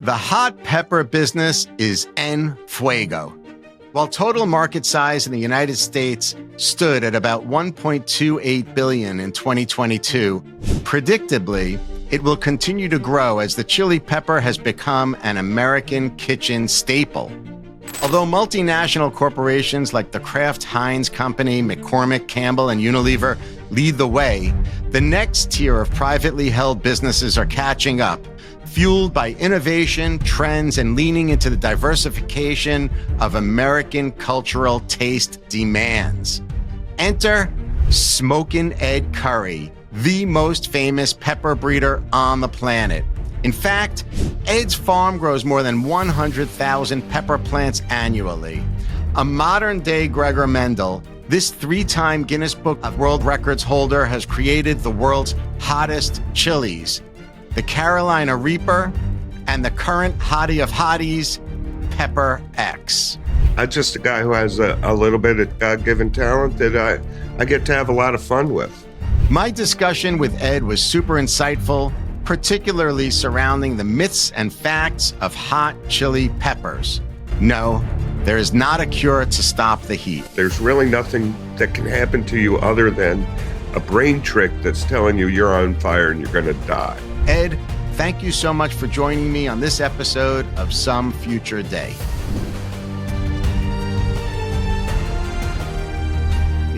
The hot pepper business is en fuego. While total market size in the United States stood at about $1.28 billion in 2022, predictably, it will continue to grow as the chili pepper has become an American kitchen staple. Although multinational corporations like the Kraft Heinz Company, McCormick, Campbell, and Unilever lead the way, the next tier of privately held businesses are catching up, fueled by innovation, trends, and leaning into the diversification of American cultural taste demands. Enter Smokin Ed Currie, the most famous pepper breeder on the planet. In fact, Ed's farm grows more than 100,000 pepper plants annually. A modern-day Gregor Mendel, this three-time Guinness Book of World Records holder has created the world's hottest chilies, the Carolina Reaper, and the current hottie of hotties, Pepper X. I'm just a guy who has a little bit of God-given talent that I get to have a lot of fun with. My discussion with Ed was super insightful, particularly surrounding the myths and facts of hot chili peppers. No, there is not a cure to stop the heat. There's really nothing that can happen to you other than a brain trick that's telling you you're on fire and you're going to die. Ed, thank you so much for joining me on this episode of Some Future Day.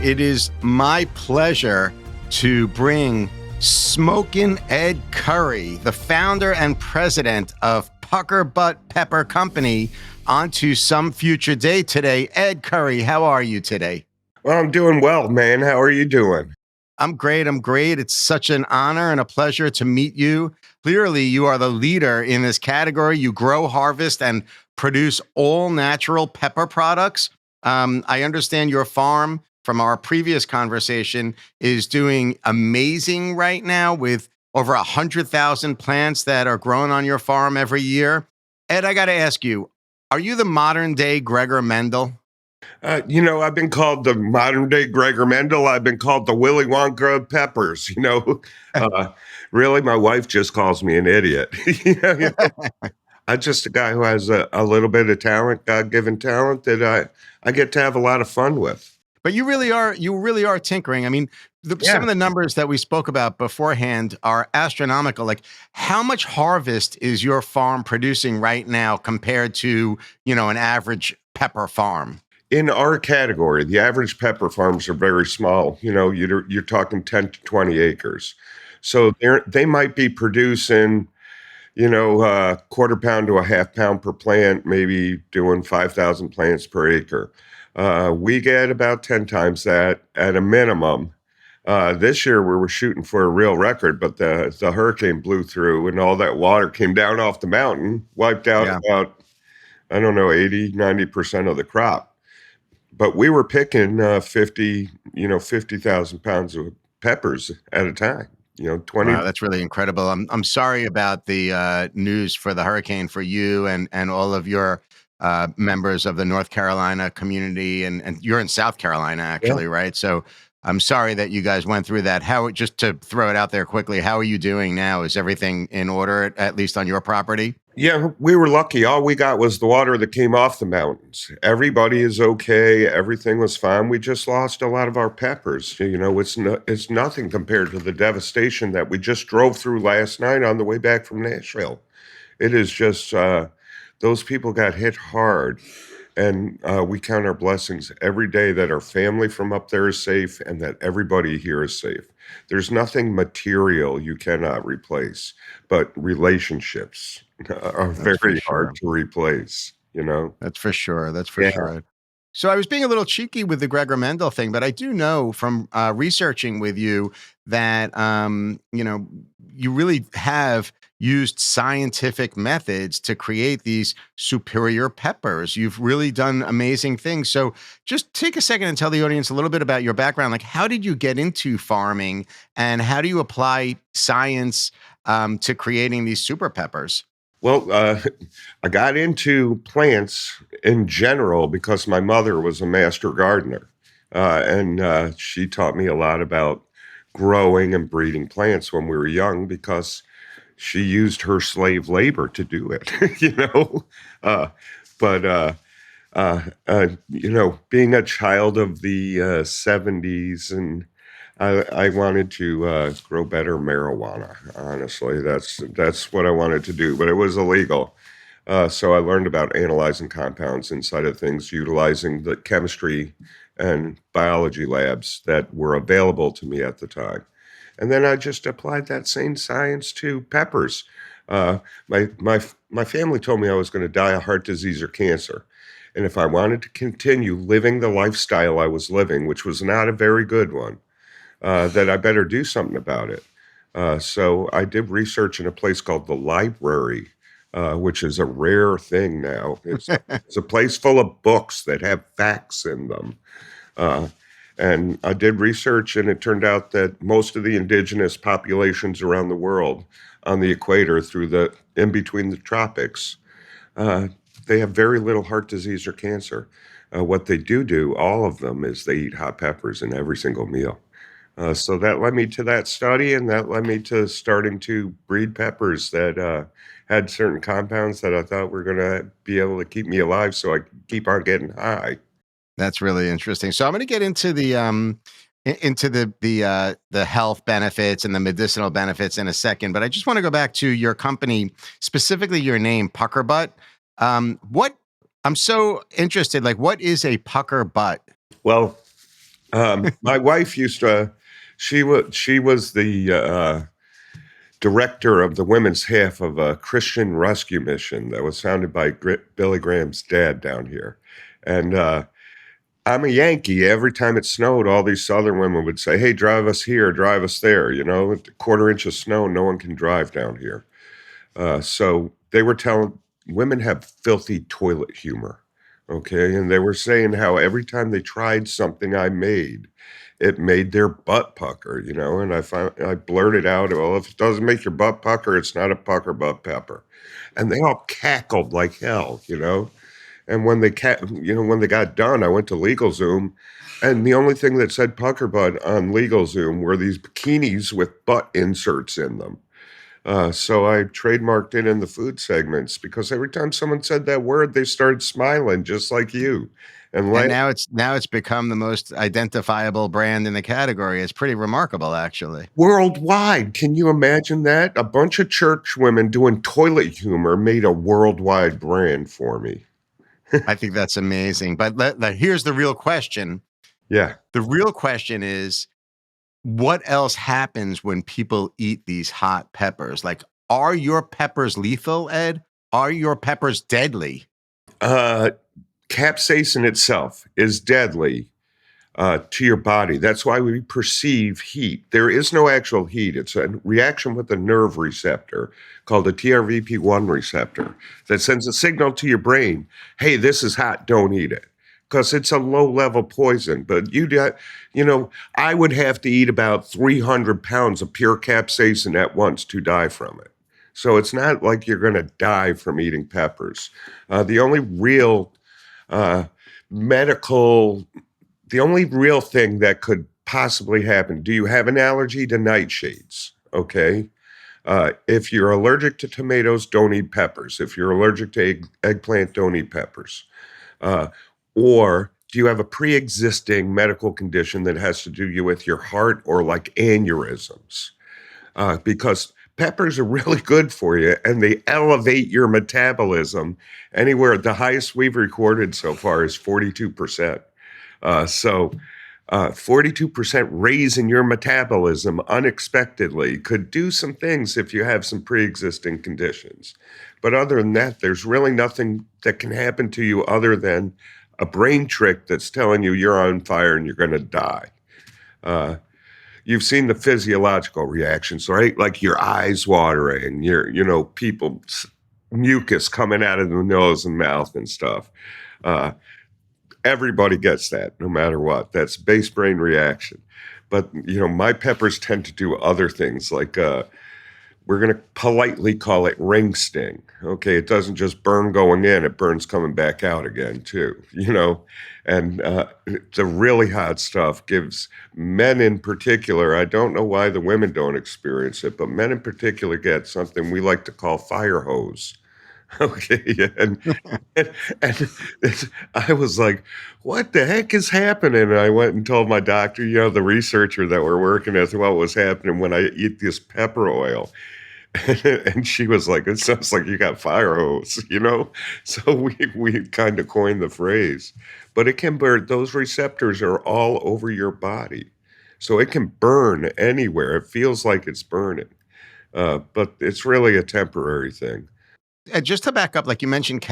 It is my pleasure to bring Smokin Ed Currie, the founder and president of Pucker Butt Pepper Company, onto Some Future Day today. Ed Currie, how are you today? Well, I'm doing well, man. How are you doing? I'm great. It's such an honor and a pleasure to meet you. Clearly, you are the leader in this category. You grow, harvest, and produce all natural pepper products. I understand your farm from our previous conversation is doing amazing right now with over 100,000 plants that are grown on your farm every year. Ed, I got to ask you, are you the modern day Gregor Mendel? I've been called the modern day Gregor Mendel. I've been called the Willy Wonka of peppers. Really, my wife just calls me an idiot. I'm just a guy who has a little bit of talent, God-given talent that I get to have a lot of fun with. But you really are tinkering. I mean, some of the numbers that we spoke about beforehand are astronomical. Like, how much harvest is your farm producing right now compared to, an average pepper farm? In our category, the average pepper farms are very small. You're talking 10 to 20 acres. So they might be producing, a quarter pound to a half pound per plant, maybe doing 5,000 plants per acre. We get about 10 times that at a minimum. This year we were shooting for a real record, but the hurricane blew through and all that water came down off the mountain, wiped out about, 80-90% of the crop. But we were picking 50,000 pounds of peppers at a time. 20. Wow, that's really incredible. I'm sorry about the news for the hurricane for you and all of your members of the North Carolina community, and you're in South Carolina actually, right? So I'm sorry that you guys went through that. Just to throw it out there quickly, how are you doing now? Is everything in order, at least on your property? Yeah, we were lucky. All we got was the water that came off the mountains. Everybody is okay. Everything was fine. We just lost a lot of our peppers. It's nothing compared to the devastation that we just drove through last night on the way back from Nashville. It is just, those people got hit hard. And we count our blessings every day that our family from up there is safe and that everybody here is safe. There's nothing material you cannot replace, but relationships are very hard to replace, That's for sure. That's for sure. So I was being a little cheeky with the Gregor Mendel thing, but I do know from researching with you that, you really have used scientific methods to create these superior peppers. You've really done amazing things. So just take a second and tell the audience a little bit about your background. Like, how did you get into farming and how do you apply science to creating these super peppers? Well, I got into plants in general because my mother was a master gardener. And she taught me a lot about growing and breeding plants when we were young because she used her slave labor to do it, you know. Uh, but being a child of the 70s, and I wanted to grow better marijuana. Honestly, that's what I wanted to do, but it was illegal. So I learned about analyzing compounds inside of things, utilizing the chemistry and biology labs that were available to me at the time. And then I just applied that same science to peppers. Uh, my family told me I was going to die of heart disease or cancer, and if I wanted to continue living the lifestyle I was living, which was not a very good one, that I better do something about it. So I did research in a place called the library, which is a rare thing now. It's a place full of books that have facts in them. Uh, and I did research, and it turned out that most of the indigenous populations around the world on the equator through the in between the tropics, uh, they have very little heart disease or cancer. What they do, all of them, is they eat hot peppers in every single meal. So that led me to that study, and that led me to starting to breed peppers that had certain compounds that I thought were going to be able to keep me alive so I could keep on getting high. That's really interesting. So I'm going to get into the health benefits and the medicinal benefits in a second, but I just want to go back to your company, specifically your name, Pucker Butt. What I'm so interested, like, what is a pucker butt? Well, my wife used to. She was the director of the women's half of a Christian rescue mission that was founded by Billy Graham's dad down here, and I'm a Yankee. Every time it snowed, all these Southern women would say, "Hey, drive us here, drive us there." You know, a quarter inch of snow, no one can drive down here. So they were telling women have filthy toilet humor. Okay. And they were saying how every time they tried something I made, it made their butt pucker, you know. And I blurted out, "Well, if it doesn't make your butt pucker, it's not a pucker butt pepper." And they all cackled like hell, you know. And when they got done, I went to LegalZoom, and the only thing that said pucker butt on LegalZoom were these bikinis with butt inserts in them. So I trademarked it in the food segments because every time someone said that word, they started smiling just like you. And And now it's become the most identifiable brand in the category. It's pretty remarkable, actually. worldwide, can you imagine that? A bunch of church women doing toilet humor made a worldwide brand for me. I think that's amazing. But here's the real question. Yeah. The real question is, what else happens when people eat these hot peppers? Like, are your peppers lethal, Ed? Are your peppers deadly? Uh, Capsaicin itself is deadly to your body. That's why we perceive heat. There is no actual heat. It's a reaction with a nerve receptor called a TRVP1 receptor that sends a signal to your brain, "Hey, this is hot, don't eat it." Because it's a low level poison. But I would have to eat about 300 pounds of pure capsaicin at once to die from it. So it's not like you're going to die from eating peppers. The only real uh, medical the only real thing that could possibly happen, do you have an allergy to nightshades? Okay. If you're allergic to tomatoes, don't eat peppers. If you're allergic to eggplant, don't eat peppers. Uh, or do you have a pre-existing medical condition that has to do with your heart or like aneurysms? Because peppers are really good for you and they elevate your metabolism anywhere. The highest we've recorded so far is 42%. So 42% raise in your metabolism unexpectedly could do some things if you have some pre-existing conditions. But other than that, there's really nothing that can happen to you other than a brain trick that's telling you you're on fire and you're going to die. Uh, you've seen the physiological reactions, right? Like your eyes watering, people mucus coming out of the nose and mouth and stuff. Uh, Everybody gets that no matter what. That's base brain reaction. But my peppers tend to do other things like we're going to politely call it ring sting. Okay, it doesn't just burn going in, it burns coming back out again too, and the really hot stuff gives men in particular, I don't know why the women don't experience it, but men in particular get something we like to call fire hose. Okay, and, and I was like, what the heck is happening? And I went and told my doctor, the researcher that we're working with, what was happening when I eat this pepper oil. And she was like, it sounds like you got fire hose. So we kind of coined the phrase. But it can burn, those receptors are all over your body. So it can burn anywhere. It feels like it's burning. But it's really a temporary thing. Just to back up, like you mentioned,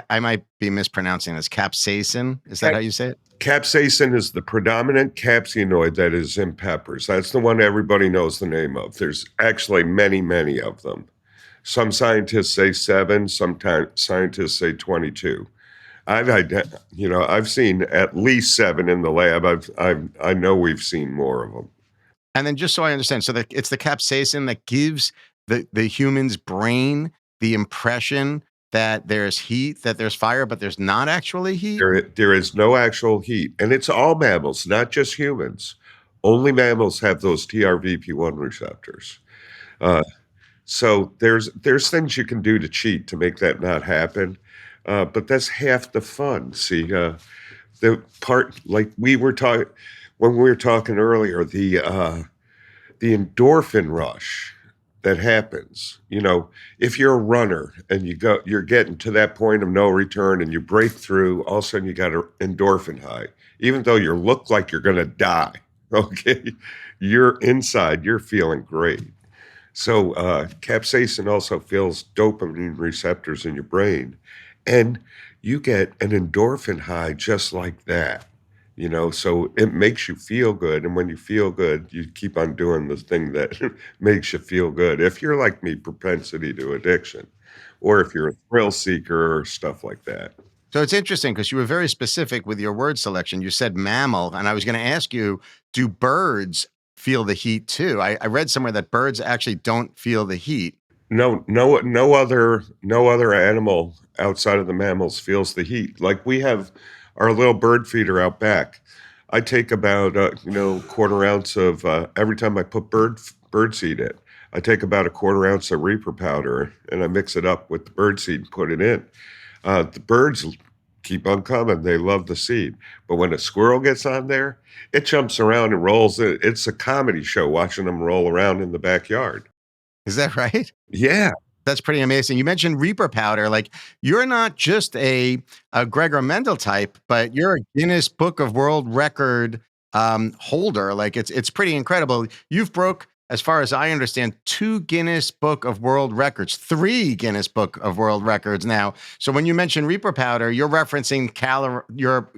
I might be mispronouncing this, capsaicin. Is that how you say it? Capsaicin is the predominant capsaicinoid that is in peppers. That's the one everybody knows the name of. There's actually many, many of them. Some scientists say 7, sometimes scientists say 22. I've seen at least 7 in the lab. I know we've seen more of them. And then just so I understand, so that it's the capsaicin that gives the human's brain the impression that there's heat, that there's fire, but there's not actually heat? There is no actual heat. And it's all mammals, not just humans. Only mammals have those TRVP1 receptors. So there's things you can do to cheat to make that not happen. But that's half the fun. See, the part, like when we were talking earlier, the endorphin rush that happens, if you're a runner and you're getting to that point of no return and you break through, all of a sudden you got an endorphin high, even though you look like you're going to die. Okay. You're inside, you're feeling great. So capsaicin also fills dopamine receptors in your brain, and you get an endorphin high just like that. So it makes you feel good. And when you feel good, you keep on doing the thing that makes you feel good. If you're like me, propensity to addiction, or if you're a thrill seeker or stuff like that. So it's interesting because you were very specific with your word selection. You said mammal, and I was going to ask you, do birds feel the heat too? I read somewhere that birds actually don't feel the heat. No other animal outside of the mammals feels the heat. Like we have our little bird feeder out back. I take about quarter ounce of every time I put bird seed in. I take about a quarter ounce of Reaper powder and I mix it up with the bird seed and put it in. The birds keep on coming. They love the seed. But when a squirrel gets on there, it jumps around and rolls. It's a comedy show watching them roll around in the backyard. Is that right? Yeah. That's pretty amazing. You mentioned Reaper powder. Like, you're not just a Gregor Mendel type, but you're a Guinness Book of World Record holder. Like, it's pretty incredible. You've broke, as far as I understand, 2 Guinness Book of World Records, 3 Guinness Book of World Records now. So when you mention Reaper powder, you're referencing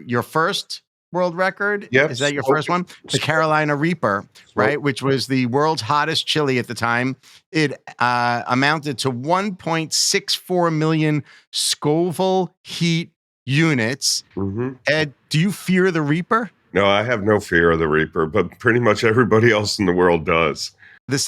your first world record? Yep. Is that your first one? The Carolina Reaper, right? Which was the world's hottest chili at the time. It amounted to 1.64 million Scoville heat units. Mm-hmm. Ed, do you fear the Reaper? No, I have no fear of the Reaper, but pretty much everybody else in the world does.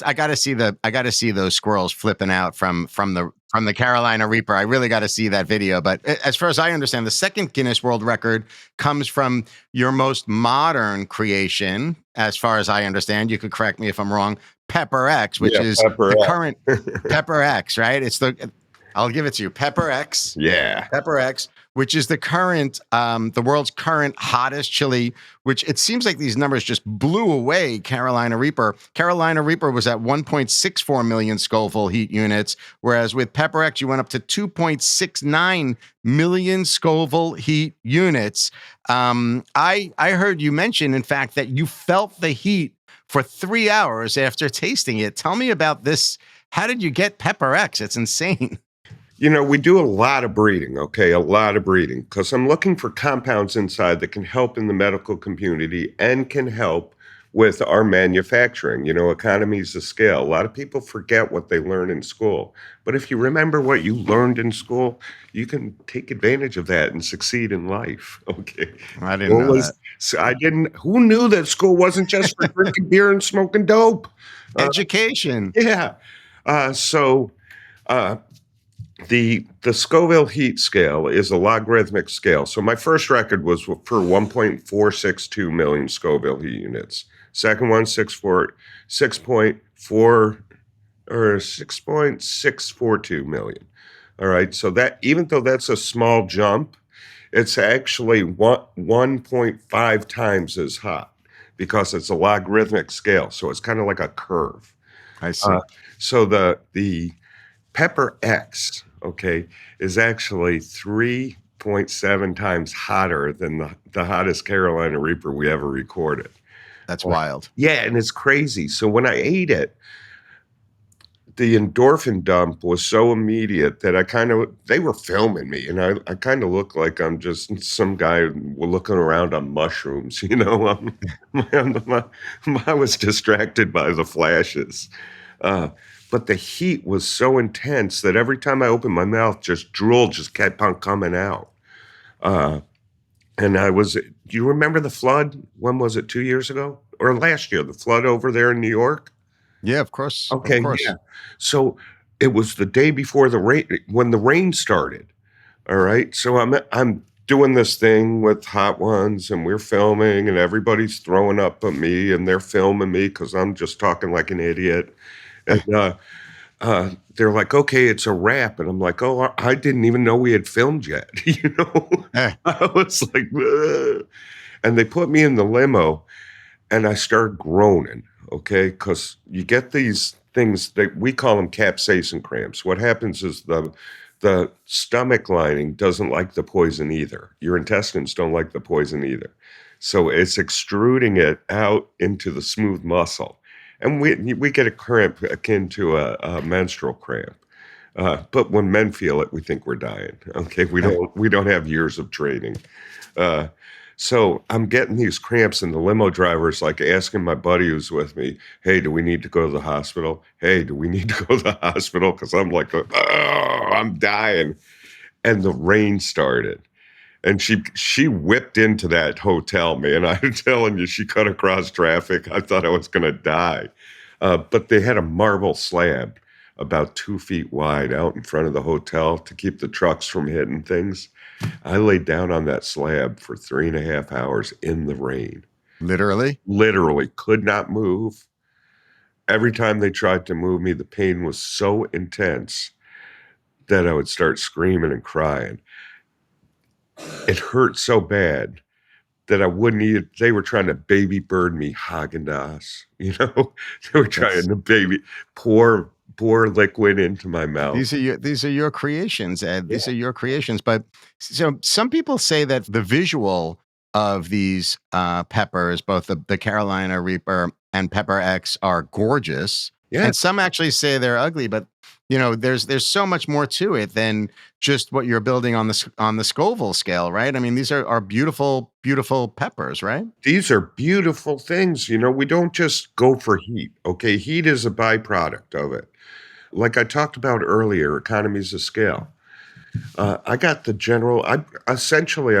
I got to see those squirrels flipping out from the Carolina Reaper. I really got to see that video. But as far as I understand, the second Guinness World Record comes from your most modern creation. As far as I understand, you could correct me if I'm wrong. Pepper X, which is the current Pepper X, right? I'll give it to you. Pepper X. Yeah. Pepper X, which is the world's current hottest chili, which it seems like these numbers just blew away Carolina Reaper. Carolina Reaper was at 1.64 million Scoville heat units, whereas with Pepper X, you went up to 2.69 million Scoville heat units. I heard you mention, in fact, that you felt the heat for 3 hours after tasting it. Tell me about this. How did you get Pepper X? It's insane. We do a lot of breeding, okay? A lot of breeding, because I'm looking for compounds inside that can help in the medical community and can help with our manufacturing, economies of scale. A lot of people forget what they learn in school. But if you remember what you learned in school, you can take advantage of that and succeed in life, okay? I didn't know that. I didn't. Who knew that school wasn't just for drinking beer and smoking dope? Education. Yeah. So uh, the Scoville heat scale is a logarithmic scale. So my first record was for 1.462 million Scoville heat units. Second one, 6.4 or 6.642 million. All right. So that even though that's a small jump, it's actually 1.5 times as hot because it's a logarithmic scale. So it's kind of like a curve. I Uh, see. so the Pepper X, okay, is actually 3.7 times hotter than the hottest Carolina Reaper we ever recorded. That's wild. Yeah, and it's crazy. So when I ate it, the endorphin dump was so immediate that they were filming me, and I kind of look like I'm just some guy looking around on mushrooms, you know. I was distracted by the flashes. Uh, but the heat was so intense that every time I opened my mouth, just drool just kept on coming out. Uh, and do you remember the flood? When was it? 2 years ago or last year? The flood over there in New York? Yeah, of course. Of Okay, yeah. course. So it was the day before the rain, when the rain started. All right. So I'm doing this thing with Hot Ones, and we're filming, and everybody's throwing up at me, and they're filming me because I'm just talking like an idiot. And they're like, "Okay, it's a wrap," and I'm like, "Oh, I didn't even know we had filmed yet." You know, Eh, I was like, "Ugh." And they put me in the limo, and I started groaning, okay? Because you get these things that we call them capsaicin cramps. What happens is the stomach lining doesn't like the poison either. Your intestines don't like the poison either. So it's extruding it out into the smooth muscle. And we get a cramp akin to a menstrual cramp. But when men feel it, we think we're dying. Okay, eh. we don't have years of training. Uh, so I'm getting these cramps, and the limo driver's like asking my buddy who's with me, "Hey, do we need to go to the hospital? Hey, do we need to go to the hospital?" Because I'm like, "Oh, I'm dying." And the rain started, and she whipped into that hotel, man. I'm telling you, she cut across traffic. I thought I was gonna die. But they had a marble slab about 2 feet wide out in front of the hotel to keep the trucks from hitting things. I laid down on that slab for 3.5 hours in the rain. Literally. Literally could not move. Every time they tried to move me, the pain was so intense that I would start screaming and crying. It hurt so bad that I wouldn't eat. They were trying to baby bird me Haagen-Dazs, you know? They were trying That's to pour liquid into my mouth. these are your creations, Ed. Yeah. These are your creations. But so some people say that the visual of these peppers, both the Carolina Reaper and Pepper X, are gorgeous, Yeah. and some actually say they're ugly. But there's so much more to it than just what you're building on the Scoville scale, right? I mean, these are beautiful, beautiful peppers, right? These are beautiful things. We don't just go for heat. Okay. Heat is a byproduct of it. Like I talked about earlier, economies of scale. I got the general. I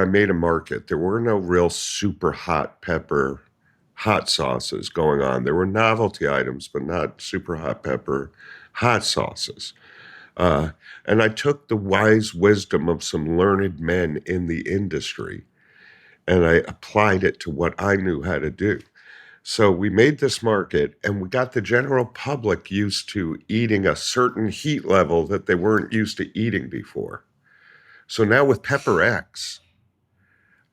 made a market. There were no real super hot pepper hot sauces going on. There were novelty items, but not super hot pepper hot sauces. Uh, and I took the wise wisdom of some learned men in the industry, and I applied it to what I knew how to do. So we made this market, and we got the general public used to eating a certain heat level that they weren't used to eating before. So now with Pepper X,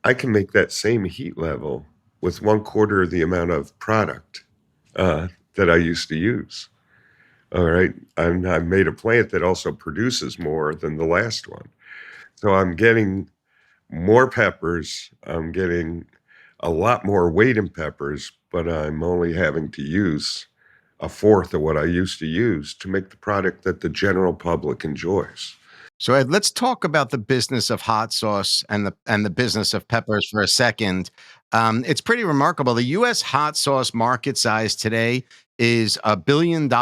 I can make that same heat level with 1/4 of the amount of product that I used to use. All right. And I made a plant that also produces more than the last one. So I'm getting more peppers. I'm getting a lot more weight in peppers, but I'm only having to use a fourth of what I used to use to make the product that the general public enjoys. So Ed, let's talk about the business of hot sauce and the business of peppers for a second. It's pretty remarkable. The U.S. hot sauce market size today is $1 billion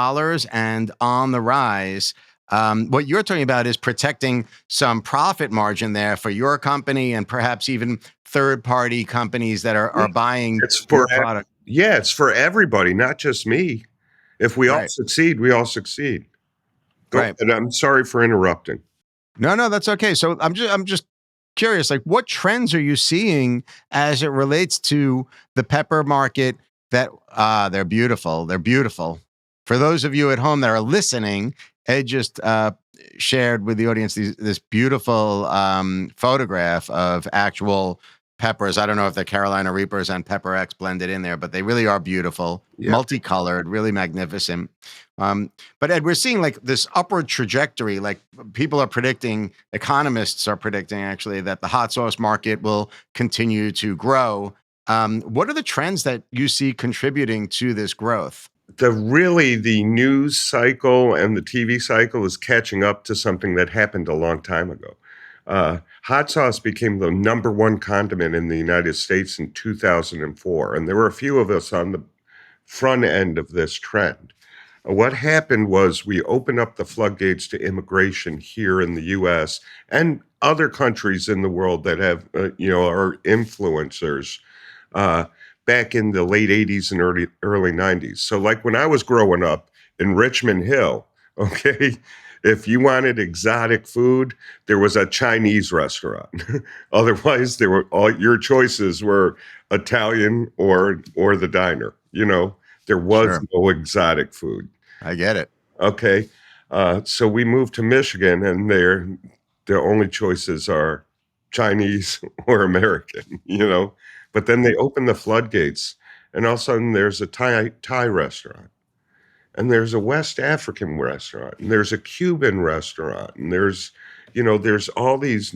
and on the rise. What you're talking about is protecting some profit margin there for your company and perhaps even third-party companies that are buying It's for your product. Yeah, it's for everybody, not just me. If we all Right. succeed, we all succeed. Go Right. ahead. I'm sorry for interrupting. No, that's okay. So I'm just curious, like what trends are you seeing as it relates to the pepper market that they're beautiful. They're beautiful. For those of you at home that are listening, Ed just shared with the audience this beautiful photograph of actual peppers. I don't know if they're Carolina Reapers and Pepper X blended in there, but they really are beautiful, Yeah. multicolored, really magnificent. But Ed, we're seeing like this upward trajectory. Like people are predicting, economists are predicting actually that the hot sauce market will continue to grow. What are the trends that you see contributing to this growth? The news cycle and the TV cycle is catching up to something that happened a long time ago. Hot sauce became the number one condiment in the United States in 2004, and there were a few of us on the front end of this trend. What happened was we opened up the floodgates to immigration here in the U.S. and other countries in the world that have, are influencers uh, back in the late 80s and early 90s. So, like when I was growing up in Richmond Hill, okay, if you wanted exotic food, there was a Chinese restaurant. Otherwise, there were all your choices were Italian or the diner. There was Sure, no exotic food. I get it. Okay. So we moved to Michigan, and there the only choices are Chinese or American. But then they open the floodgates, and all of a sudden there's a Thai restaurant, and there's a West African restaurant, and there's a Cuban restaurant, and there's all these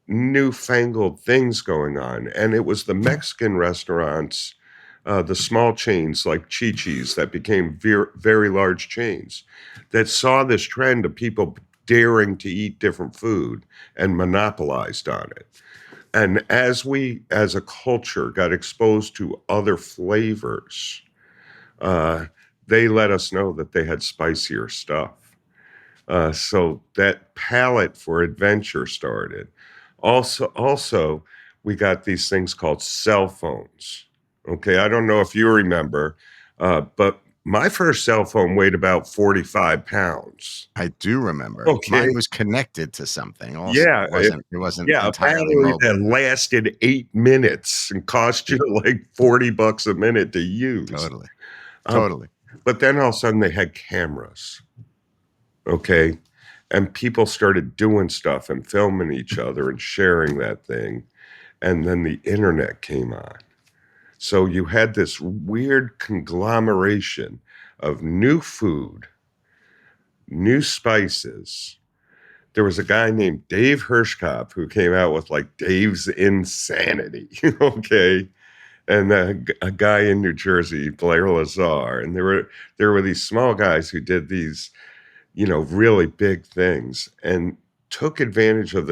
newfangled things going on. And it was the Mexican restaurants, the small chains like Chi-Chi's that became very large chains that saw this trend of people daring to eat different food and monopolized on it. And as we, as a culture, got exposed to other flavors, uh, they let us know that they had spicier stuff. So that palate for adventure started. Also, we got these things called cell phones. Okay, I don't know if you remember, but my first cell phone weighed about 45 pounds. I do remember. Okay, Mine was connected to something also. yeah, It wasn't a entirely battery mobile. that lasted 8 minutes and cost you like $40 a minute to use. Totally. Uh, Totally. but then all of a sudden they had cameras. Okay. And people started doing stuff and filming each other and sharing that thing. And then the internet came on. So you had this weird conglomeration of new food, new spices. There was a guy named Dave Hirschkopf who came out with like Dave's Insanity. Okay. And a guy in New Jersey, Blair Lazar. And there were these small guys who did these really big things and took advantage of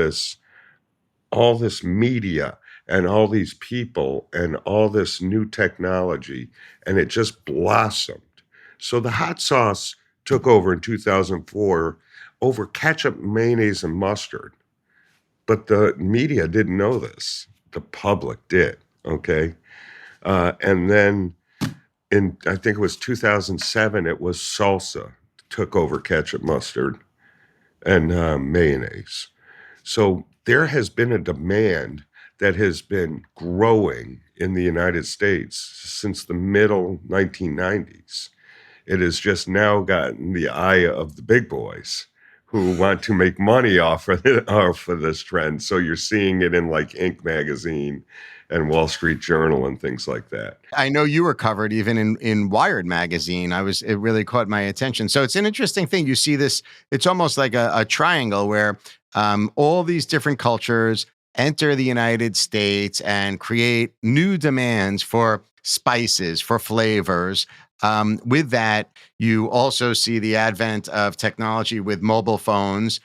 all this media and all these people and all this new technology, and it just blossomed. So the hot sauce took over in 2004 over ketchup, mayonnaise, and mustard. But the media didn't know this. The public did. Okay. And then I think it was 2007, it was salsa took over ketchup, mustard, and mayonnaise. So there has been a demand that has been growing in the United States since the middle 1990s. It has just now gotten the eye of the big boys who want to make money off of this trend. So you're seeing it in like Inc. magazine and Wall Street Journal and things like that. I know you were covered even in Wired magazine. It really caught my attention. So it's an interesting thing. You see this, it's almost like a triangle where all these different cultures enter the United States and create new demands for spices, for flavors. With that, you also see the advent of technology with mobile phones,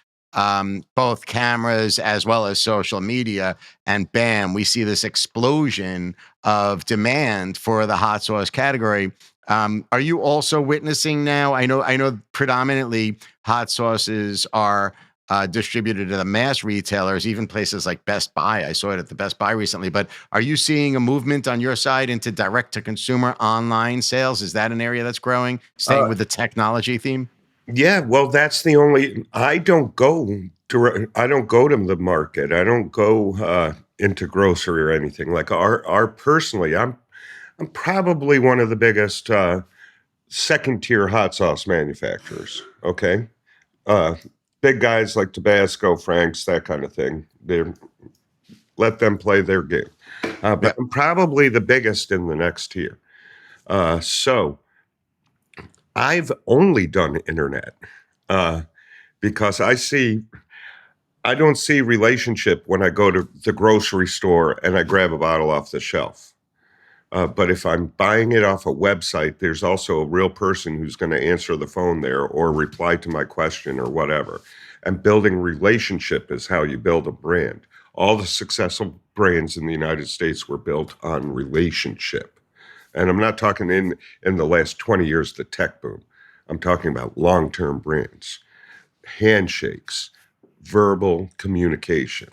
both cameras as well as social media. And bam, we see this explosion of demand for the hot sauce category. Are you also witnessing now? I know predominantly hot sauces are distributed to the mass retailers, even places like Best Buy. I saw it at the Best Buy recently. But are you seeing a movement on your side into direct to consumer online sales? Is that an area that's growing? Uh, Staying with the technology theme? Yeah, well, that's the only. I don't go to the market. I don't go into grocery or anything like our personally. I'm probably one of the biggest second tier hot sauce manufacturers. Okay, uh, big guys like Tabasco, Frank's, that kind of thing. They let them play their game. But Yep. I'm probably the biggest in the next tier. So I've only done internet uh, because I don't see relationship when I go to the grocery store and I grab a bottle off the shelf. But if I'm buying it off a website, there's also a real person who's going to answer the phone there or reply to my question or whatever. And building relationship is how you build a brand. All the successful brands in the United States were built on relationship. And I'm not talking in the last 20 years, the tech boom. I'm talking about long-term brands, handshakes, verbal communication,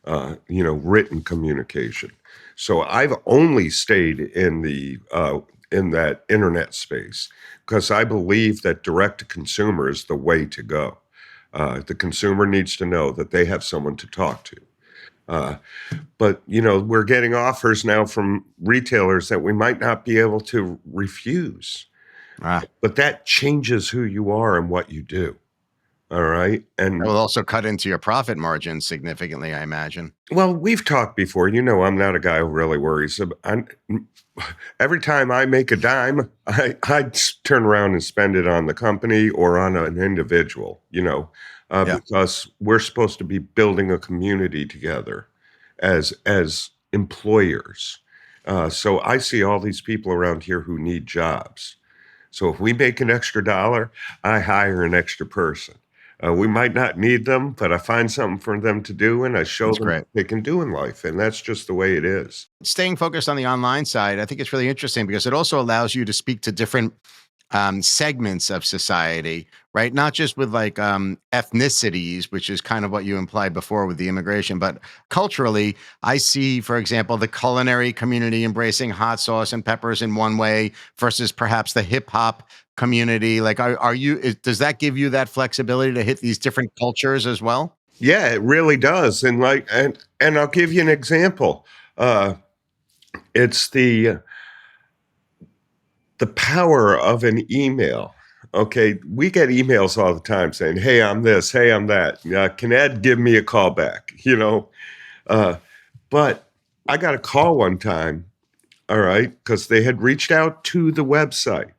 written communication. So I've only stayed in that internet space because I believe that direct to consumer is the way to go. The consumer needs to know that they have someone to talk to. Uh, but we're getting offers now from retailers that we might not be able to refuse. Ah, But that changes who you are and what you do. All right. it And will also cut into your profit margin significantly, I imagine. well, we've talked before. I'm not a guy who really worries. Every time I make a dime, I turn around and spend it on the company or on an individual, Yeah. because we're supposed to be building a community together as employers. So I see all these people around here who need jobs. So if we make an extra dollar, I hire an extra person. We might not need them, but I find something for them to do and I show That's them great. what they can do in life. And that's just the way it is. Staying focused on the online side, I think it's really interesting because it also allows you to speak to different segments of society, right? Not just with like ethnicities, which is kind of what you implied before with the immigration, but culturally, I see, for example, the culinary community embracing hot sauce and peppers in one way versus perhaps the hip hop community. Like, does that give you that flexibility to hit these different cultures as well? Yeah, it really does. And I'll give you an example. Uh, it's the power of an email. Okay, we get emails all the time saying, "Hey, I'm this. Hey, I'm that. Can Ed give me a call back?" Uh, but I got a call one time. All right, because they had reached out to the website.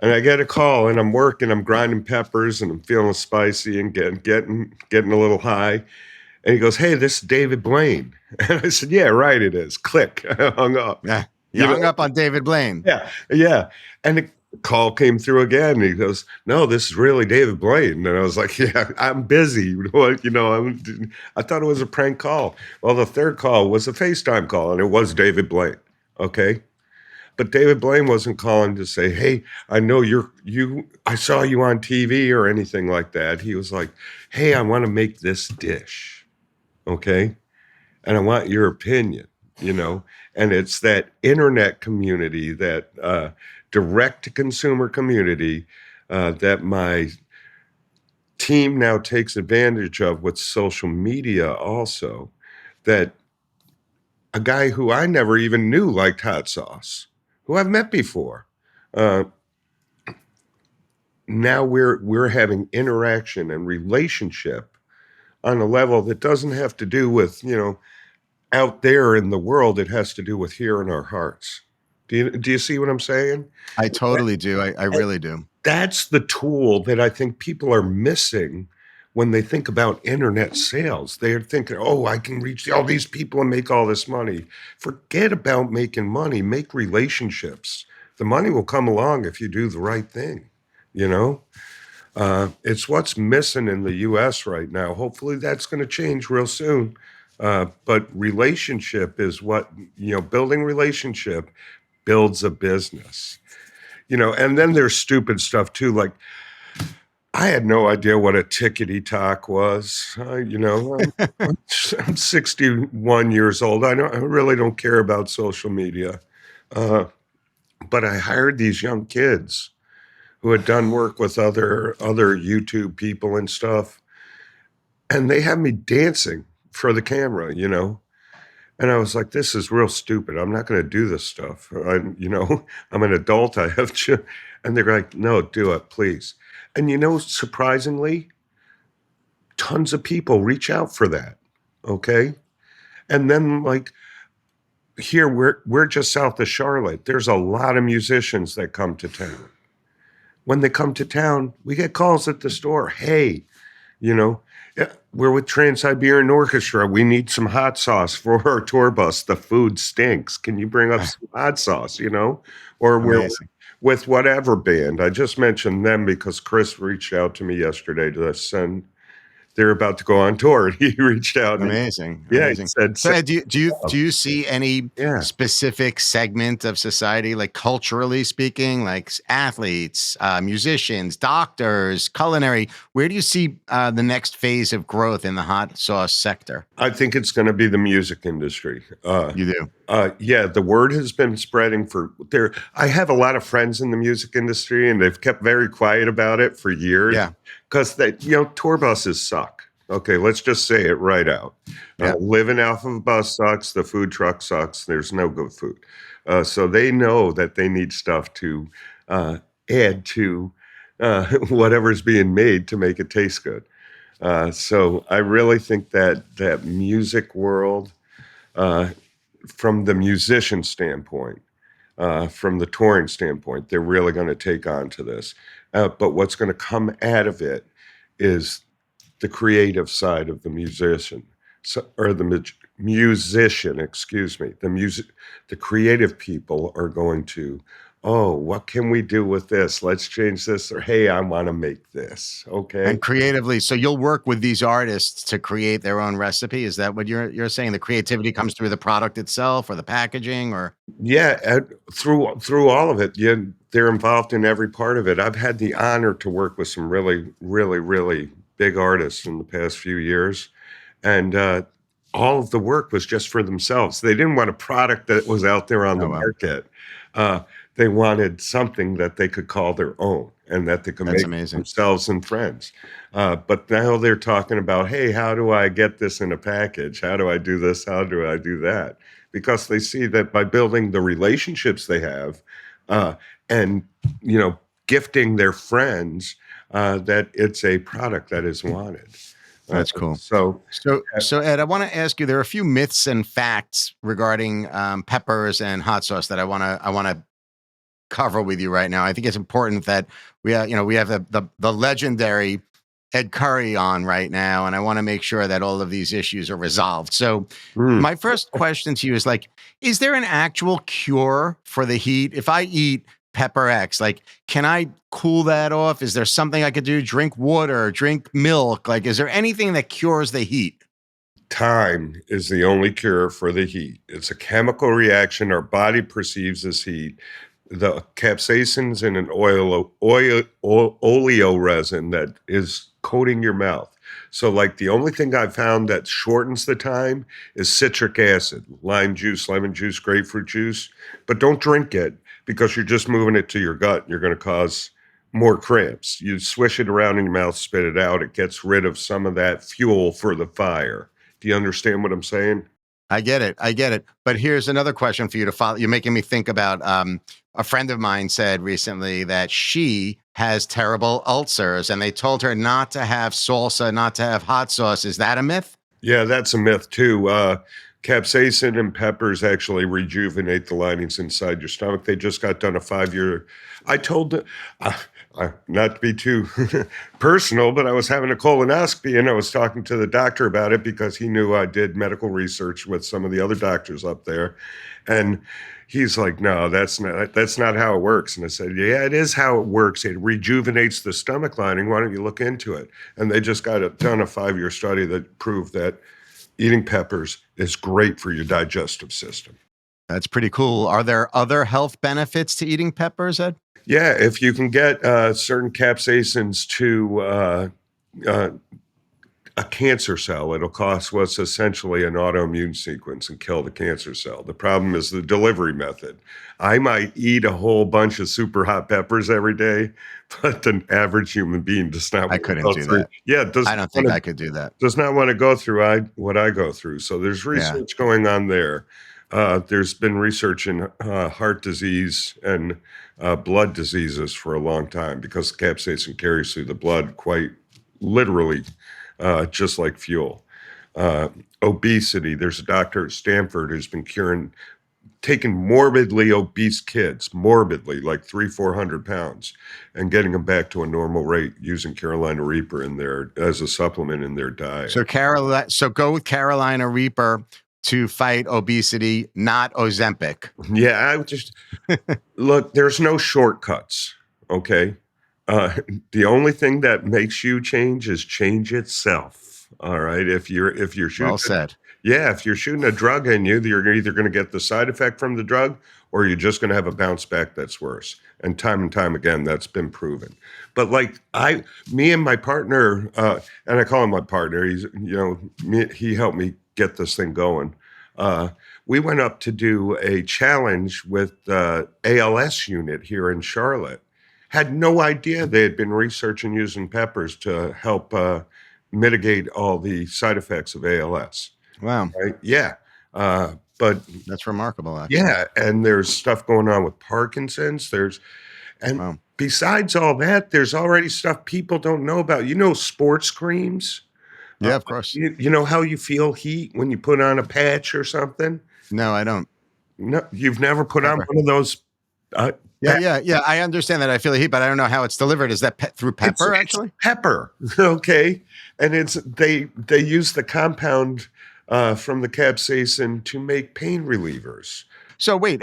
And I get a call and I'm working, I'm grinding peppers and I'm feeling spicy and getting a little high. And he goes, "Hey, this is David Blaine." And I said, "Yeah, right, it is." Click. I hung up. Yeah. You You hung know, up on David Blaine. yeah, yeah. And the call came through again. And he goes, "No, this is really David Blaine." And I was like, "Yeah, I'm busy." I thought it was a prank call. Well, the third call was a FaceTime call, and it was David Blaine. Okay. But David Blaine wasn't calling to say, "Hey, I know I saw you on TV," or anything like that. He was like, "Hey, I want to make this dish. Okay. And I want your opinion, you know?" And it's that internet community, that direct to consumer community that my team now takes advantage of with social media also, that a guy who I never even knew liked hot sauce, who I've met before. Uh, Now we're having interaction and relationship on a level that doesn't have to do with out there in the world. It has to do with here in our hearts. Do you see what I'm saying? I totally do. I And really do. that's the tool that I think people are missing when they think about internet sales. They're thinking, "Oh, I can reach all these people and make all this money." Forget about making money. Make relationships. The money will come along if you do the right thing. You know. It's what's missing in the U.S. right now. Hopefully, that's going to change real soon. But relationship is what, building relationship builds a business. And then there's stupid stuff too. Like, I had no idea what a tickety talk was. I'm 61 years old. I really don't care about social media. Uh, but I hired these young kids who had done work with other YouTube people and stuff, and they had me dancing for the camera, and I was like, "This is real stupid. I'm not going to do this stuff. I'm an adult. I have to." And they're like, "No, do it, please." And surprisingly, tons of people reach out for that. Okay, and then like here, we're just south of Charlotte. There's a lot of musicians that come to town. When they come to town, we get calls at the store. Hey, you know, yeah, we're with Trans-Siberian Orchestra. We need some hot sauce for our tour bus. The food stinks. Can you bring up some hot sauce, Or we're Amazing. with whatever band. I just mentioned them because Chris reached out to me yesterday to send, they're about to go on tour. He reached out and Amazing, he amazing. said, So, Ed, do you see any yeah. specific segment of society, like culturally speaking, like athletes, musicians, doctors, culinary? Where do you see the next phase of growth in the hot sauce sector? I think it's going to be the music industry. You do. Yeah, the word has been spreading for there. I have a lot of friends in the music industry, and they've kept very quiet about it for years Yeah, because tour buses suck. Okay, let's just say it right out. yeah. Living off of a bus sucks. The food truck sucks. There's no good food. So they know that they need stuff to add to whatever's being made to make it taste good. So I really think that music world, from the musician standpoint, from the touring standpoint, they're really going to take on to this. But what's going to come out of it is the creative side of the musician, or the musician, excuse me. The creative people are going to, oh, what can we do with this? Let's change this, or hey, I want to make this. Okay. And creatively, so you'll work with these artists to create their own recipe. Is that what you're saying? The creativity comes through the product itself, or the packaging, or Yeah, through all of it, yeah, they're involved in every part of it. I've had the honor to work with some really, really, really big artists in the past few years, and all of the work was just for themselves. They didn't want a product that was out there on oh the well, market. They wanted something that they could call their own and that they could that's make for amazing. themselves and friends. But now they're talking about, hey, how do I get this in a package? How do I do this? How do I do that? Because they see that by building the relationships they have, uh, and gifting their friends, that it's a product that is wanted. Uh, That's cool. so So Ed, I want to ask you. There are a few myths and facts regarding peppers and hot sauce that I want to cover with you right now. I think it's important that we have the legendary Ed Currie on right now, and I want to make sure that all of these issues are resolved. So, mm, my first question to you is like, is there an actual cure for the heat? If I eat pepper X, like, can I cool that off? Is there something I could do? Drink water, drink milk? Like, is there anything that cures the heat? time is the only cure for the heat. It's a chemical reaction our body perceives as heat. The capsaicins in an oleo resin that is coating your mouth. So, like, the only thing I've found that shortens the time is citric acid, lime juice, lemon juice, grapefruit juice. But don't drink it because you're just moving it to your gut. You're going to cause more cramps. You swish it around in your mouth, spit it out. It gets rid of some of that fuel for the fire. Do you understand what I'm saying? I get it. I get it. But here's another question for you to follow. You're making me think about a friend of mine said recently that she has terrible ulcers and they told her not to have salsa, not to have hot sauce. Is that a myth? Yeah, that's a myth too. Capsaicin and peppers actually rejuvenate the linings inside your stomach. They just got done a 5-year. I told them, not to be too personal, but I was having a colonoscopy and I was talking to the doctor about it because he knew I did medical research with some of the other doctors up there, and he's like, "No, that's not how it works." And I said, "Yeah, it is how it works. It rejuvenates the stomach lining. Why don't you look into it?" And they just done a 5-year study that proved that eating peppers is great for your digestive system. That's pretty cool. Are there other health benefits to eating peppers, Ed? Yeah, if you can get certain capsaicins to a cancer cell. It'll cause what's essentially an autoimmune sequence and kill the cancer cell. The problem is the delivery method. I might eat a whole bunch of super hot peppers every day, but the average human being does not I want to couldn't go do through. that. Yeah, I don't think I could do that. does not want to go through what I go through. So there's Yeah. research going on there. There's been research in heart disease and blood diseases for a long time because capsaicin carries through the blood quite literally, just like fuel. Obesity. There's a doctor at Stanford who's been taking morbidly obese kids, morbidly, like 400 pounds, and getting them back to a normal rate using Carolina Reaper in there as a supplement in their diet. So go with Carolina Reaper to fight obesity, not Ozempic. Yeah, I just look, there's no shortcuts. Okay. The only thing that makes you change is change itself. All right. If you're shooting Well said. if you're shooting a drug in you, you're either going to get the side effect from the drug or you're just going to have a bounce back that's worse. And time again, that's been proven. But like me and my partner, and I call him my partner, he helped me get this thing going. We went up to do a challenge with the ALS unit here in Charlotte. Had no idea they had been researching using peppers to help mitigate all the side effects of ALS. Wow. Right? Yeah. But That's remarkable, actually. yeah, and there's stuff going on with Parkinson's. Wow. Besides all that, there's already stuff people don't know about. Sports creams. Yeah, of course. You know how you feel heat when you put on a patch or something? No, I don't. No, you've never put on Never. one of those. Yeah. I understand that I feel the heat, but I don't know how it's delivered. Is that through pepper, actually? It's pepper, okay? And they use the compound from the capsaicin to make pain relievers. So wait,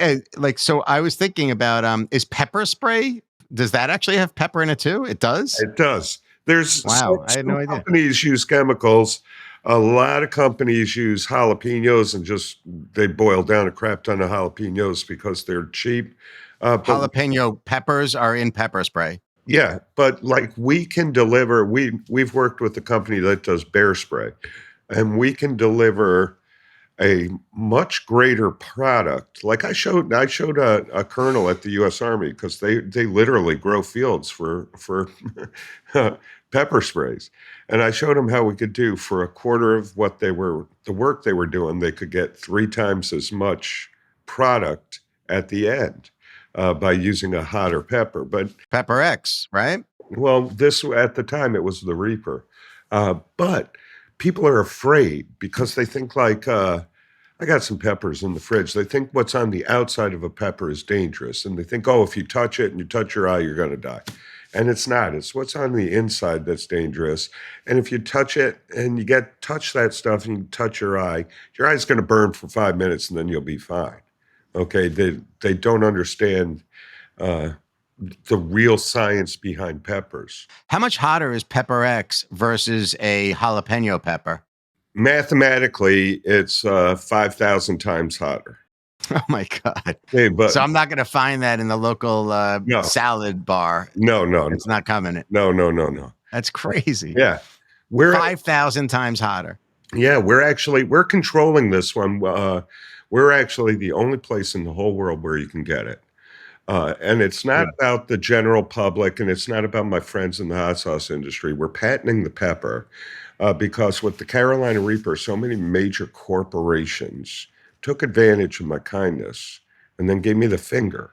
so I was thinking about is pepper spray? Does that actually have pepper in it too? It does. It does. There's Wow, I had no idea. Companies use chemicals. A lot of companies use jalapenos and they boil down a crap ton of jalapenos because they're cheap. Jalapeno peppers are in pepper spray. Yeah, but like we can deliver. We've worked with a company that does bear spray, and we can deliver a much greater product. Like I showed a colonel at the U.S. Army because they literally grow fields for pepper sprays, and I showed him how we could do for a quarter of what the work they were doing. They could get 3 times as much product at the end by using a hotter pepper. But Pepper X, right? well, this at the time it was the Reaper, but people are afraid because they think like, I got some peppers in the fridge. They think what's on the outside of a pepper is dangerous. And they think, oh, if you touch it and you touch your eye, you're going to die. And it's not. It's what's on the inside that's dangerous. And if you touch it and you touch that stuff and you touch your eye's going to burn for 5 minutes and then you'll be fine. Okay. They don't understand the real science behind peppers. How much hotter is Pepper X versus a jalapeno pepper? Mathematically, it's 5,000 times hotter. Oh my God. Hey, but So I'm not going to find that in the local salad bar. No. It's not coming. No. That's crazy. Yeah. 5,000 times hotter. Yeah, we're controlling this one. We're actually the only place in the whole world where you can get it. And it's not about the general public, and it's not about my friends in the hot sauce industry. We're patenting the pepper because with the Carolina Reaper, so many major corporations took advantage of my kindness and then gave me the finger,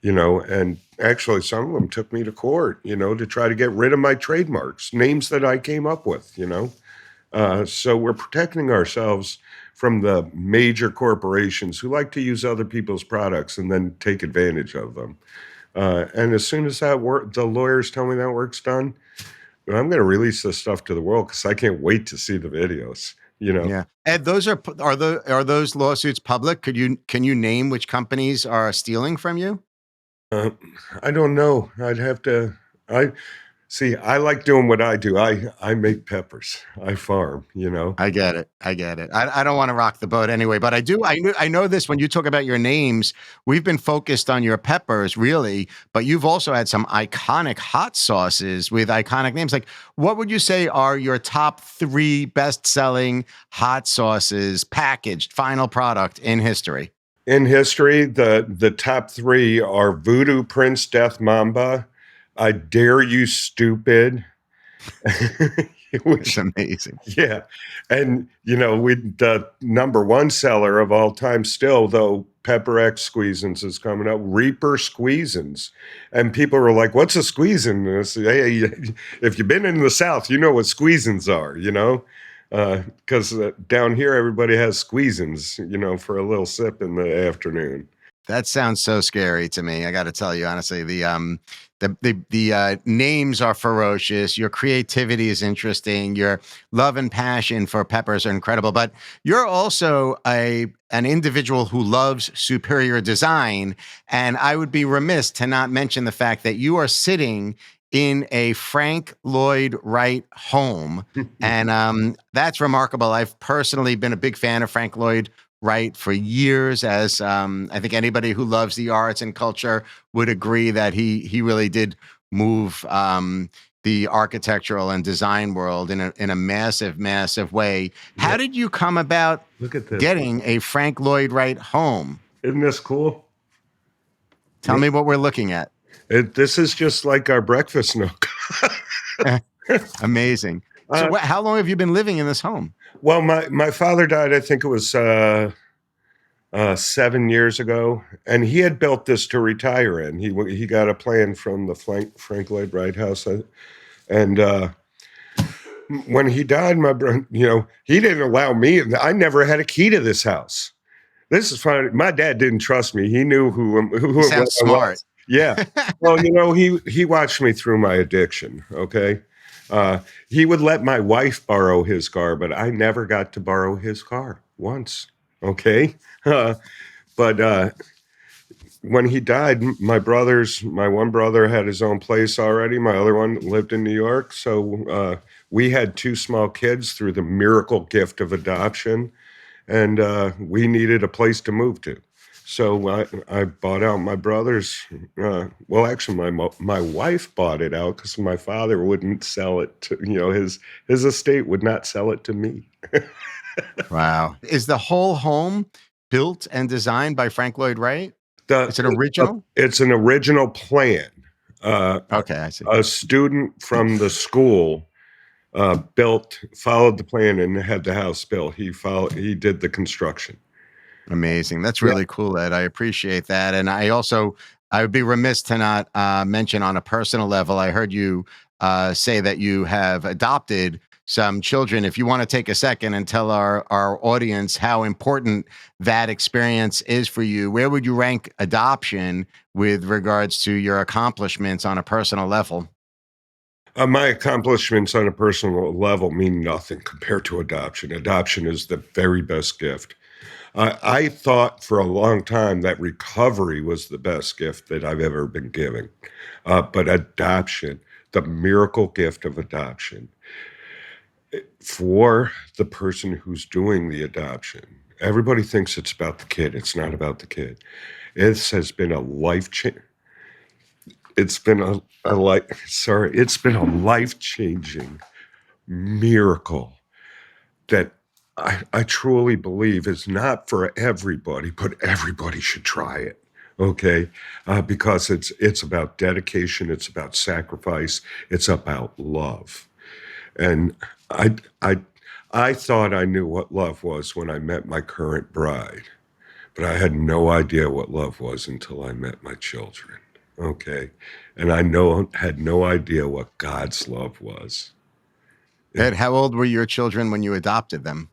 and actually some of them took me to court, to try to get rid of my trademarks, names that I came up with, So we're protecting ourselves from the major corporations who like to use other people's products and then take advantage of them. And as soon as the lawyers tell me that work's done, I'm going to release this stuff to the world because I can't wait to see the videos. Yeah. Ed, are those lawsuits public? Can you name which companies are stealing from you? I don't know. I'd have to. See, I like doing what I do. I make peppers. I farm, I get it. I get it. I don't want to rock the boat anyway, but I do. I know this when you talk about your names, we've been focused on your peppers, really, but you've also had some iconic hot sauces with iconic names. Like, what would you say are your top three best selling hot sauces packaged, final product in history? In history, the top three are Voodoo Prince Death Mamba, I Dare You Stupid, It's which amazing. yeah, and we the number one seller of all time still, though Pepper X Squeezins is coming up, Reaper Squeezins, and people are like, "What's a squeezin?" And I say, hey, if you've been in the South, you know what squeezins are, because down here everybody has squeezins, for a little sip in the afternoon. That sounds so scary to me. I got to tell you honestly. The names are ferocious. Your creativity is interesting. Your love and passion for peppers are incredible. But you're also a an individual who loves superior design. And I would be remiss to not mention the fact that you are sitting in a Frank Lloyd Wright home, and that's remarkable. I've personally been a big fan of Frank Lloyd Wright for years, as I think anybody who loves the arts and culture would agree that he really did move the architectural and design world in a massive way. How Yeah, did you come about look at this. getting a Frank Lloyd Wright home? Isn't this cool? Tell me what we're looking at. This is just like our breakfast nook. Amazing. So, uh, how long have you been living in this home? well, my father died, I think it was 7 years ago, and he had built this to retire in. He got a plan from the Frank Lloyd Wright House, and when he died, my brother, he didn't allow me. I never had a key to this house. This is funny. My dad didn't trust me. He knew who You it sound smart. was. Yeah. Well, he watched me through my addiction. Okay. Uh, he would let my wife borrow his car, but I never got to borrow his car once. Okay. But when he died, my one brother had his own place already. My other one lived in New York. So we had two small kids through the miracle gift of adoption, and we needed a place to move to. So I bought out my brother's. Well, actually, my wife bought it out because my father wouldn't sell it to, his estate would not sell it to me. Wow. Is the whole home built and designed by Frank Lloyd Wright? The Is it original? It's an original plan. Uh, Okay, I see. a student from the school followed the plan and had the house built. He did the construction. Amazing. That's Yeah. really cool, Ed. I appreciate that. And I would be remiss to not mention on a personal level, I heard you say that you have adopted some children. If you want to take a second and tell our audience how important that experience is for you, where would you rank adoption with regards to your accomplishments on a personal level? My accomplishments on a personal level mean nothing compared to adoption. Adoption is the very best gift. I thought for a long time that recovery was the best gift that I've ever been given. But adoption, the miracle gift of adoption, for the person who's doing the adoption, everybody thinks it's about the kid. It's not about the kid. This has been a life change. It's been it's been a life changing miracle that I truly believe is not for everybody, but everybody should try it. Okay, because it's about dedication, it's about sacrifice, it's about love, and I I I thought I knew what love was when I met my current bride, but I had no idea what love was until I met my children. Okay, and had no idea what God's love was. Ed, how old were your children when you adopted them?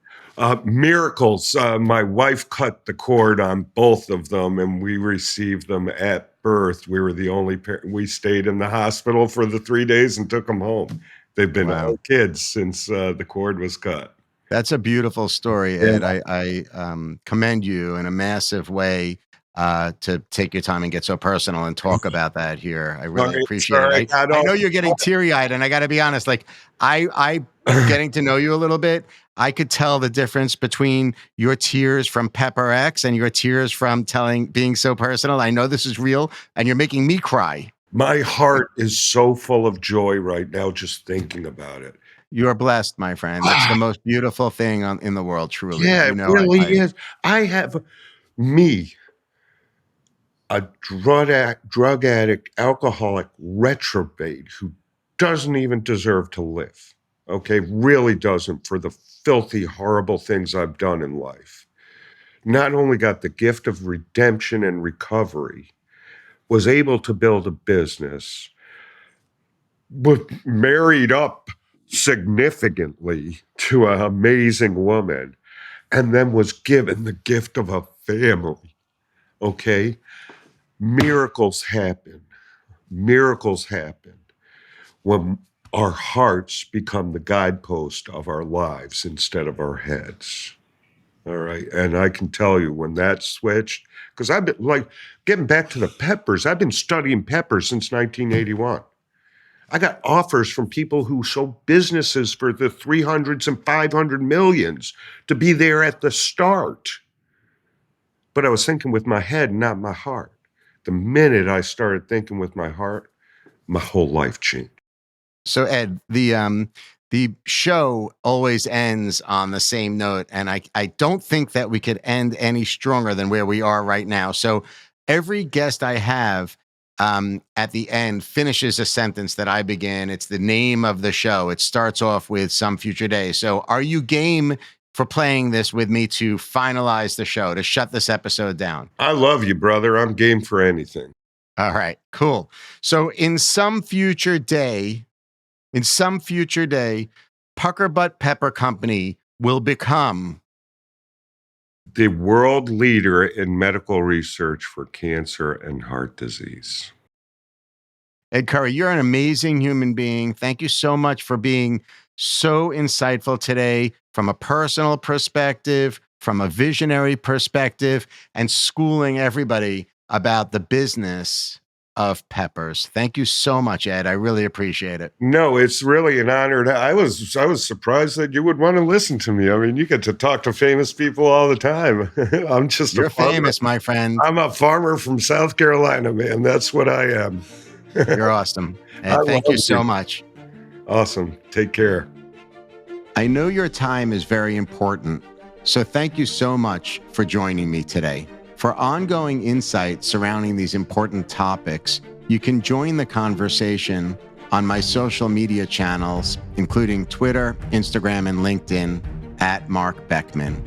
Miracles. My wife cut the cord on both of them, and we received them at birth. We were the only parent. We stayed in the hospital for the 3 days and took them home. They've been Wow. all kids since the cord was cut. That's a beautiful story, Yeah. Ed. I commend you in a massive way. to take your time and get so personal and talk about that here. I really appreciate sorry, it. I know you're getting teary-eyed, and I got to be honest, like I getting to know you a little bit, I could tell the difference between your tears from Pepper X and your tears from being so personal. I know this is real, and you're making me cry. My heart is so full of joy right now just thinking about it. You're blessed, my friend. It's the most beautiful thing in the world, truly. Yeah, You it know, really is. I have me, a drug addict, alcoholic, retrobate who doesn't even deserve to live. Okay, really doesn't, for the filthy, horrible things I've done in life. Not only got the gift of redemption and recovery, was able to build a business, was married up significantly to an amazing woman, and then was given the gift of a family. Okay? Miracles happen. Miracles happen when our hearts become the guidepost of our lives instead of our heads. All right. And I can tell you when that switched, because I've been like getting back to the peppers, I've been studying peppers since 1981. I got offers from people who sold businesses for the 300s and 500 millions to be there at the start. But I was thinking with my head, not my heart. The minute I started thinking with my heart, my whole life changed. So Ed, the show always ends on the same note, and I don't think that we could end any stronger than where we are right now. So every guest I have at the end finishes a sentence that I begin. It's the name of the show. It starts off with "Some Future Day." So are you game for playing this with me to finalize the show, to shut this episode down? I love you, brother. I'm game for anything. All right, cool. So in some future day, Pucker Butt Pepper Company will become the world leader in medical research for cancer and heart disease. Ed Currie, you're an amazing human being. Thank you so much for being so insightful today from a personal perspective, from a visionary perspective, and schooling everybody about the business of peppers. Thank you so much, Ed. I really appreciate it. No, it's really an honor. I was surprised that you would want to listen to me. I mean, you get to talk to famous people all the time. You're famous, my friend. I'm a farmer from South Carolina, man. That's what I am. You're awesome. Ed, thank you so much. Awesome. Take care. I know your time is very important, so thank you so much for joining me today. For ongoing insight surrounding these important topics, you can join the conversation on my social media channels, including Twitter, Instagram, and LinkedIn at Marc Beckman.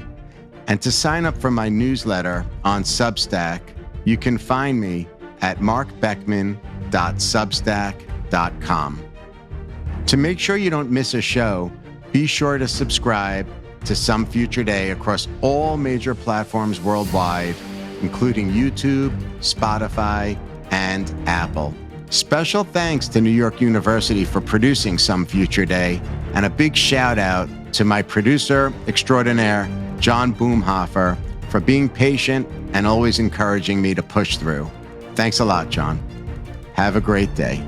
And to sign up for my newsletter on Substack, you can find me at marcbeckman.substack.com. To make sure you don't miss a show, be sure to subscribe to Some Future Day across all major platforms worldwide, including YouTube, Spotify, and Apple. Special thanks to New York University for producing Some Future Day, and a big shout out to my producer extraordinaire, John Boomhofer, for being patient and always encouraging me to push through. Thanks a lot, John. Have a great day.